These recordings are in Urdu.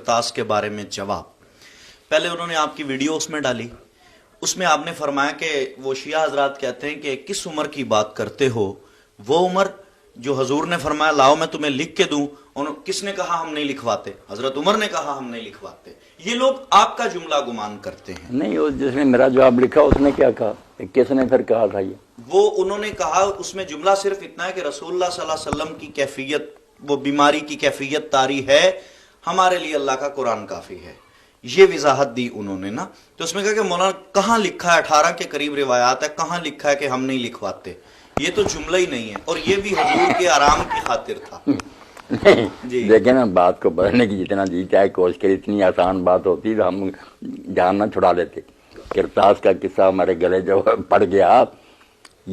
کرتاس کے بارے میں جواب. پہلے انہوں نے آپ کی ویڈیو اس میں ڈالی، اس میں آپ نے فرمایا کہ وہ شیعہ حضرات کہتے ہیں کہ کس عمر کی بات کرتے ہو، وہ عمر جو حضور نے فرمایا لاؤ میں تمہیں لکھ کے دوں، کس نے کہا ہم نہیں لکھواتے؟ حضرت عمر نے کہا ہم نہیں لکھواتے. یہ لوگ آپ کا جملہ گمان کرتے ہیں. نہیں، وہ جس نے میرا جواب لکھا اس نے کیا کہا، کس نے پھر کہا تھا یہ؟ وہ انہوں نے کہا، اس میں جملہ صرف اتنا ہے کہ رسول اللہ صلی اللہ علیہ وسلم کی کیفیت، وہ بیماری کی کیفیت طاری ہے، ہمارے لیے اللہ کا قرآن کافی ہے. یہ وضاحت دی انہوں نے نا. تو اس میں کہا کہ مولانا کہاں لکھا ہے، 18 کے قریب روایات ہے، کہاں لکھا ہے کہ ہم نہیں لکھواتے؟ یہ تو جملہ ہی نہیں ہے، اور یہ بھی حضور کے آرام کی خاطر تھا. جی دیکھیں نا، بات کو بدلنے کی جتنا جی چاہے کوشش کرے، اتنی آسان بات ہوتی تو ہم جان نہ چھڑا لیتے. کرتاس کا قصہ ہمارے گلے جو پڑ گیا،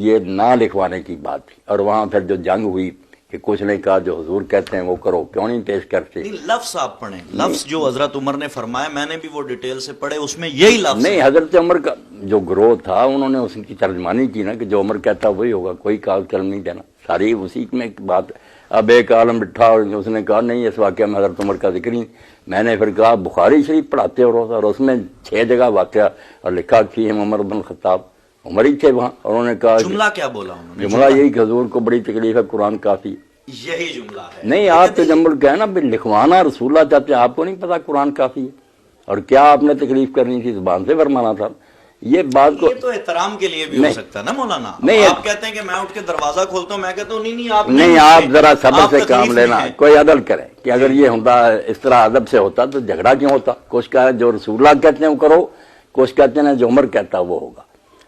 یہ نہ لکھوانے کی بات تھی. اور وہاں پھر جو جنگ ہوئی کہ کچھ نے کہا جو حضور کہتے ہیں وہ کرو، کیوں نہیں پیش کرتے؟ لفظ آپ پڑھیں، لفظ جو حضرت عمر نے فرمایا، میں نے بھی وہ ڈیٹیل سے پڑھے، اس میں یہی لفظ نہیں. حضرت عمر کا جو گروہ تھا انہوں نے اس کی ترجمانی کی نا کہ جو عمر کہتا وہی ہوگا، کوئی کاغذ قلم نہیں دینا، ساری اسی میں بات. اب ایک عالم بٹھا اور اس نے کہا نہیں اس واقعہ میں حضرت عمر کا ذکر نہیں. میں نے پھر کہا بخاری شریف پڑھاتے ہو روز، اور اس میں 6 جگہ واقعہ اور لکھا کہ عمر بن خطاب، عمر ہی تھے وہاں. اور انہوں نے کہا جملہ کیا بولا انہوں نے؟ جملہ یہی کہ حضور کو بڑی تکلیف ہے، قرآن کافی. یہی جملہ ہے. نہیں، آپ تجمل کہے نا بھی لکھوانا رسول اللہ چاہتے ہیں، آپ کو نہیں پتا قرآن کافی ہے؟ اور کیا آپ نے تکلیف کرنی تھی، زبان سے فرمانا تھا. یہ بات کو یہ تو احترام کے لیے بھی ہو سکتا ہے نا مولانا. نہیں، آپ کہتے ہیں کہ میں اٹھ کے دروازہ کھولتا ہوں، میں کہتا ہوں نہیں آپ نہیں، آپ ذرا صبر سے کام لینا، کوئی عدل کرے کہ اگر یہ ہوتا اس طرح ادب سے ہوتا تو جھگڑا کیوں ہوتا؟ کچھ کہا جو رسول اللہ کہتے ہیں وہ کرو، کچھ کہتے ہیں جو عمر کہتا وہ ہوگا.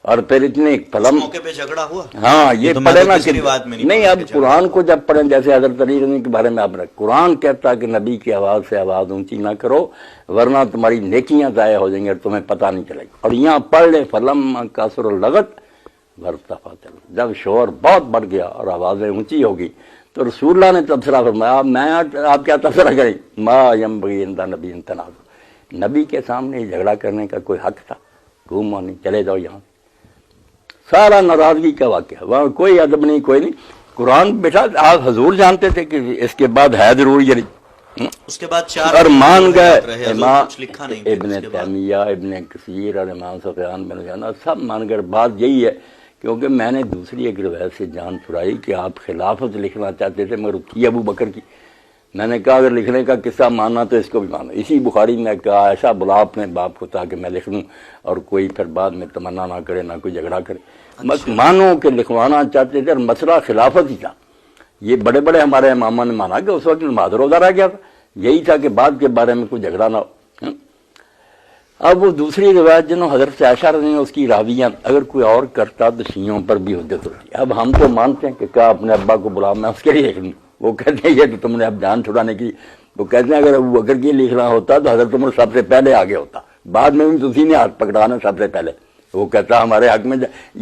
اور پھر اتنے فلم موقع پہ جھگڑا ہوا. ہاں یہ پڑھے نا کہ نہیں، اب قرآن کو جب پڑھیں، جیسے حضرت علی رضی کے بارے میں آپ نے قرآن کہتا کہ نبی کی آواز سے آواز اونچی نہ کرو ورنہ تمہاری نیکیاں ضائع ہو جائیں گی اور تمہیں پتہ نہیں چلے گا. اور یہاں پڑھ لیں فلم کثر اللغط ورتفع، جب شور بہت بڑھ گیا اور آوازیں اونچی ہوگی تو رسول اللہ نے تبصرہ فرمایا. میں آپ کیا تبصرہ کریں؟ ما ینبغی عند نبی تنازع، نبی کے سامنے جھگڑا کرنے کا کوئی حق تھا؟ گھومو نہیں، چلے جاؤ یہاں. سارا ناراضگی کا واقعہ، وہاں کوئی ادب نہیں، کوئی نہیں. قرآن بیٹا آپ حضور جانتے تھے کہ اس کے بعد ہے ضرور یعنی اس کے بعد 4 اور مان گئے. ابن تیمیہ، ابن کثیر اور امام سفیان بن عیینہ سب مان گئے. بات یہی ہے کیونکہ میں نے دوسری ایک روایت سے جان چھڑائی کہ آپ خلافت لکھنا چاہتے تھے مگر کی ابو بکر کی. میں نے کہا اگر لکھنے کا قصہ ماننا تو اس کو بھی مانو. اسی بخاری میں کہا ایسا بلا اپنے باپ کو تاکہ میں لکھ دوں اور کوئی پھر بعد میں تمنا نہ کرے، نہ کوئی جھگڑا کرے. بس مانو کہ لکھوانا چاہتے تھے اور مسئلہ خلافت ہی تھا. یہ بڑے بڑے ہمارے اماموں نے مانا کہ اس وقت نماز روزہ رہ گیا تھا، یہی تھا کہ بعد کے بارے میں کوئی جھگڑا نہ ہو. اب وہ دوسری روایت جنہوں حضرت عائشہ رضی اللہ عنہا اس کی راویہ اگر کوئی اور کرتا تو شیعوں پر بھی حجت ہوتی. اب ہم تو مانتے ہیں کہ کیا اپنے ابا کو بلا، میں اس کے لیے لکھ لوں. وہ کہتے ہیں یہ تو تم نے اب جان چھڑانے کی. وہ کہتے ہیں اگر ابو بکر کی لکھنا ہوتا تو حضرت عمر سب سے پہلے آگے ہوتا، بعد میں بھی اسی نے ہاتھ پکڑانا سب سے پہلے. وہ کہتا ہمارے حق میں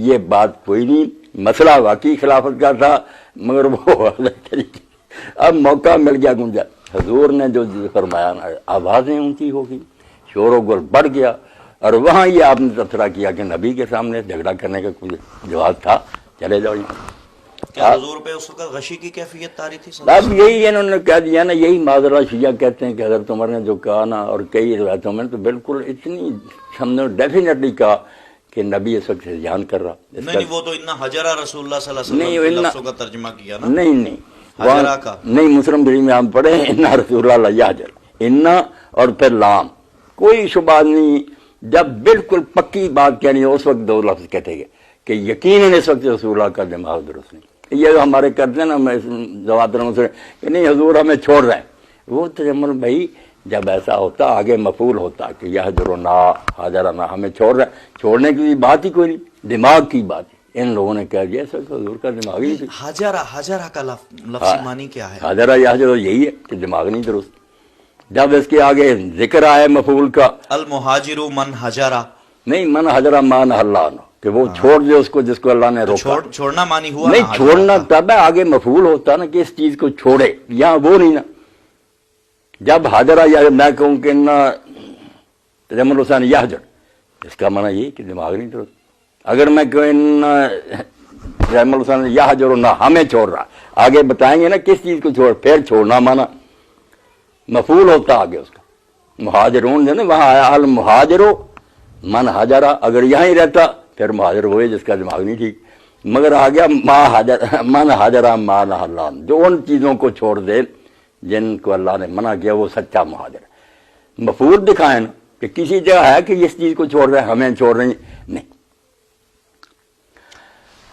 یہ بات کوئی نہیں، مسئلہ واقعی خلافت کا تھا مگر وہ اب موقع مل گیا گنجا. حضور نے جو فرمایا نا، آوازیں اونچی ہو گئی، شور و گل بڑھ گیا. اور وہاں یہ آپ نے تبصرہ کیا کہ نبی کے سامنے جھگڑا کرنے کا کوئی جواز تھا، چلے جاؤ. کیا حضور پہ اس وقت غشی کی کیفیت طاری تھی؟ اب یہی انہوں نے کہہ دیا نا، یہی معذرہ شیعہ کہتے ہیں کہ حضرت عمر نے جو کہا نا، اور کئی روایتوں میں تو بالکل اتنی ہم نے ڈیفینیٹلی کہا کہ نبی اس وقت احتجاج کر رہا. نہیں وہ تو اتنا حجرہ رسول اللہ صلی اللہ علیہ وسلم کے لفظوں کا ترجمہ کیا نا. نہیں حجرہ کا نہیں، مسلم شریف میں ہم پڑھے انا رسول اللہ یحجر، انا اور پھر لام، کوئی شبہ نہیں. جب بالکل پکی بات کہنی اس وقت 2 لفظ کہتے گئے کہ یقیناً اس وقت رسول اللہ کا دماغ درست نہیں. یہ ہمارے کرتے ہیں نا زواتروں سے کہ نہیں حضور ہمیں چھوڑ رہے ہیں. وہ تجمل بھائی جب ایسا ہوتا آگے مفعول ہوتا کہ یحجرنا حاجرنا، ہمیں چھوڑ رہے ہیں. چھوڑنے کی بات ہی کوئی نہیں، دماغ کی بات. ان لوگوں نے کہہ دیا سر حضور کا دماغ ہی نہیں. حاجرہ کا لفظ معنی کیا ہے؟ حاجرہ یحجر یہی ہے کہ دماغ نہیں درست. جب اس کے آگے ذکر آئے مفعول کا، المہاجر من حجرہ، نہیں من حجرہ مان اللہ کہ وہ چھوڑ دے اس کو جس کو اللہ نے روکا. چھوڑنا مانی ہوا نہیں، چھوڑنا تب ہے آگے مفعول ہوتا نا کہ اس چیز کو چھوڑے، یہاں وہ نہیں نا. جب حاجرہ یا میں کہوں کہ تجمل حسین یحجر، اس کا معنی یہ کہ دماغ نہیں درست. اگر میں کہوں تجمل حسین یحجر نہ ہمیں چھوڑ رہا، آگے بتائیں گے نا کس چیز کو چھوڑ، پھر چھوڑنا مانا مفعول ہوتا آگے اس کا. مہاجرون جو نا وہاں آیا المہاجرو من ہاجرہ، اگر یہاں ہی رہتا پھر مہاجر ہوئے جس کا دماغ نہیں ٹھیک، مگر آ گیا من ہاجرہ ما نہی اللہ عنہ، جو ان چیزوں کو چھوڑ دے جن کو اللہ نے منع کیا وہ سچا مہاجر ہے۔ مفعول دکھائیں نا کہ کسی جگہ ہے کہ اس چیز کو چھوڑ رہے ہیں ہمیں چھوڑ رہے ہیں نہیں۔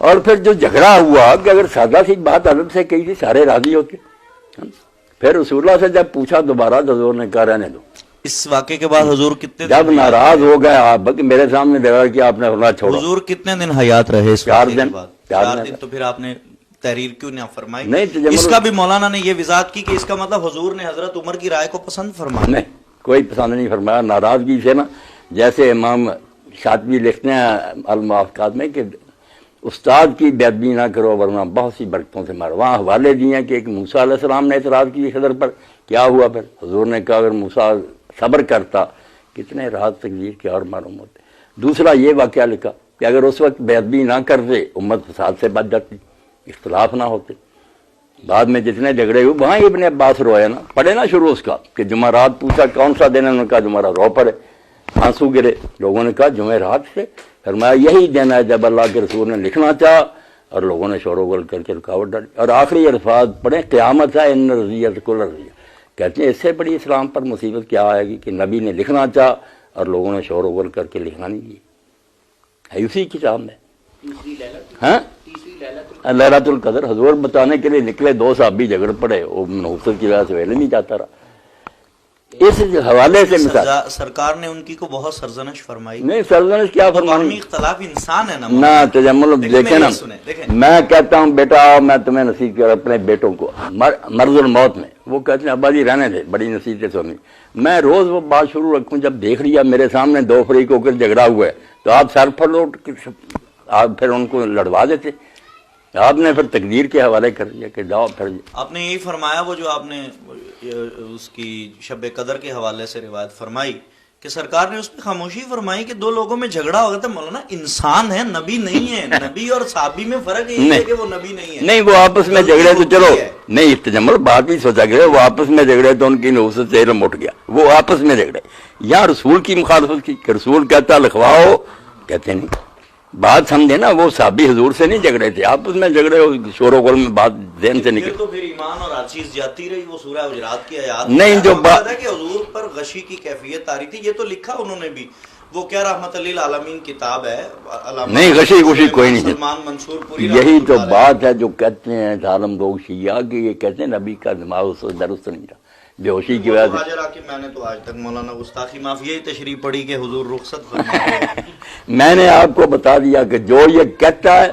اور پھر جو جھگڑا ہوا کہ اگر سادہ سی بات حضرت سے کہی تھی سارے راضی ہوتے، پھر رسول اللہ سے جب پوچھا دوبارہ تو حضور نے کہا رہنے دو۔ اس واقعے کے بعد حضور کتنے جب ناراض ہو گئے آپ بلکہ میرے سامنے جھگڑا کیا آپ نے فرمایا چھوڑو، حضور کتنے دن حیات رہے اس 4 واقعے کے دن، بعد؟ 4 4 دن۔ دن تو پھر آپ نے تحریر کیوں نہ فرمائی؟ نہیں تجمل، اس کا بھی مولانا نے یہ وضاحت کی کہ اس کا مطلب حضور نے حضرت عمر کی رائے کو پسند فرمایا؟ نہیں کوئی پسند نہیں فرمایا، ناراضگی سے نا، جیسے امام شاطبی لکھتے ہیں الموافقات میں کہ استاد کی بے ادبی نہ کرو ورنہ بہت سی برکتوں سے مارو۔ وہاں حوالے دیے ہیں کہ ایک موسیٰ علیہ السلام نے اعتراض کی خضر پر، کیا ہوا پھر؟ حضور نے کہا اگر موسیٰ صبر کرتا کتنے رات تقدیر کے اور معلوم ہوتے۔ دوسرا یہ واقعہ لکھا کہ اگر اس وقت بے ادبی نہ کرتے امت فساد سے بچ جاتی، اختلاف نہ ہوتے۔ بعد میں جتنے جھگڑے ہوئے وہاں ابن عباس روئے نا، پڑھے نا شروع اس کا کہ جمعرات پوچھا کون سا دن ہے، انہوں نے کہا جمعرات، رو پڑے، آنسو گرے۔ لوگوں نے کہا جمعرات سے، فرمایا یہی دن ہے جب اللہ کے رسول نے لکھنا چاہا اور لوگوں نے شور و غل کر کے رکاوٹ ڈالی۔ اور آخری الفاظ پڑھیں، قیامت ہے ان رضیت کل رضیہ، کہتے ہیں اس سے بڑی اسلام پر مصیبت کیا آئے گی کہ نبی نے لکھنا چاہا اور لوگوں نے شور و غل کر کے لکھنا نہیں دیا۔ ہے اسی کتاب میں ہاں لیلۃ القدر حضور بتانے کے لیے نکلے، 2 صحابی جھگڑ پڑے، وہ نحوست کی وجہ سے ویلے نہیں جاتا رہا۔ اس حوالے سے مثال سرکار نے ان کی کو بہت سرزنش فرمائی۔ نہیں سرزنش کیا فرمانی، اختلاف انسان ہے نہ تجمل دیکھیں نا، میں کہتا ہوں بیٹا میں تمہیں نصیحت کر اپنے بیٹوں کو مرض الموت میں، وہ کہتے ہیں ابا جی رہنے دے، بڑی نصیحتیں سنی، میں روز وہ بات شروع رکھوں جب دیکھ لیا میرے سامنے 2 فریق ہو کر جھگڑا ہوا ہے تو آپ سر پھلوٹ آپ پھر ان کو لڑوا دیتے، آپ نے پھر تقدیر کے حوالے کر دیا کہ جاؤ پھر۔ آپ نے یہی فرمایا وہ جو آپ نے اس کی شب قدر کے حوالے سے روایت فرمائی کہ سرکار نے اس پہ خاموشی فرمائی کہ 2 لوگوں میں جھگڑا ہو گیا تھا، مولانا انسان ہے نبی نہیں ہے، نبی اور صحابی میں فرق یہ ہے کہ وہ نبی نہیں ہے۔ نہیں وہ آپس میں جھگڑے تو چلو نہیں تجمل بات بھی سوچا گیا، وہ آپس میں جھگڑے تو ان کی نحوست سے علم اٹھ گیا، وہ آپس میں جھگڑے، یہاں رسول کی مخالفت کی کہ رسول کہتا لکھواؤ، کہتے نہیں، بات سمجھے نا، وہ صحابی حضور سے نہیں جھگڑے تھے، آپس میں جھگڑے شور و غل میں بات ذہن سے نکل، تو پھر ایمان اور ہر چیز جاتی رہی۔ وہ سورہ حجرات کی آیات نہیں جو بات ہے کہ حضور پر غشی کی کیفیت آ رہی تھی، یہ تو لکھا انہوں نے بھی، وہ کیا رحمت للعالمین کتاب ہے، نہیں غشی غشی کوئی نہیں سلمان منصور پوری، یہی تو بات ہے جو کہتے ہیں ظالم لوگ شیعہ کہ یہ کہتے ہیں نبی کا دماغ اس وقت درست نہیں تھا، بے ہوشی کی وجہ سے۔ میں نے تو آج تک مولانا گستاخی معاف یہی تشریح پڑھی کہ حضور رخصت فرمائے۔ میں نے آپ کو بتا دیا کہ جو یہ کہتا ہے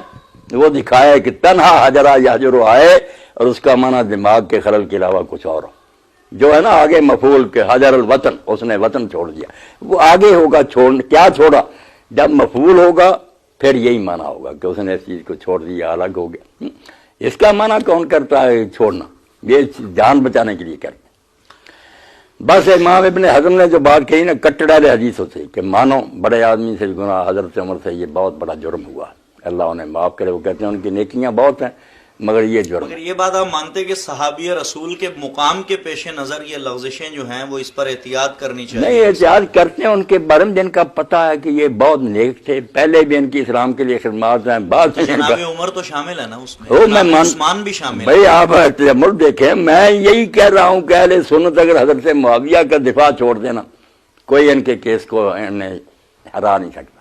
وہ دکھائے کہ تنہا حجرہ یحجر آئے اور اس کا معنی دماغ کے خلل کے علاوہ کچھ اور ہو، جو ہے نا آگے مفعول کے حجر الوطن، اس نے وطن چھوڑ دیا، وہ آگے ہوگا کیا چھوڑا، جب مفعول ہوگا پھر یہی معنی ہوگا کہ اس نے اس چیز کو چھوڑ دیا، الگ ہو گیا۔ اس کا معنی کون کرتا ہے چھوڑنا، یہ جان بچانے کے لیے کرتا۔ بس امام ابن حزم نے جو بات کہی نا کٹڑا حدیثوں سے کہ مانو بڑے آدمی سے گناہ، حضرت عمر سے یہ بہت بڑا جرم ہوا، اللہ انہیں معاف کرے، وہ کہتے ہیں ان کی نیکیاں بہت ہیں مگر یہ جرم۔ مگر یہ بات آپ مانتے کہ صحابی رسول کے مقام کے پیش نظر یہ لغزشیں جو ہیں وہ اس پر احتیاط کرنی چاہیے؟ نہیں، احتیاط کرتے ہیں، ان کے بارے میں جن کا پتہ ہے کہ یہ بہت نیک تھے، پہلے بھی ان کی اسلام کے لیے خدمات ہیں، بعد میں جناب عمر تو شامل ہے نا اس میں، عثمان بھی شامل ہے۔ بھائی آپ عمر دیکھیں، میں یہی کہہ رہا ہوں کہ اہل سنت اگر حضرت معاویہ کا دفاع چھوڑ دینا کوئی ان کے کیس کو ہرا نہیں سکتا۔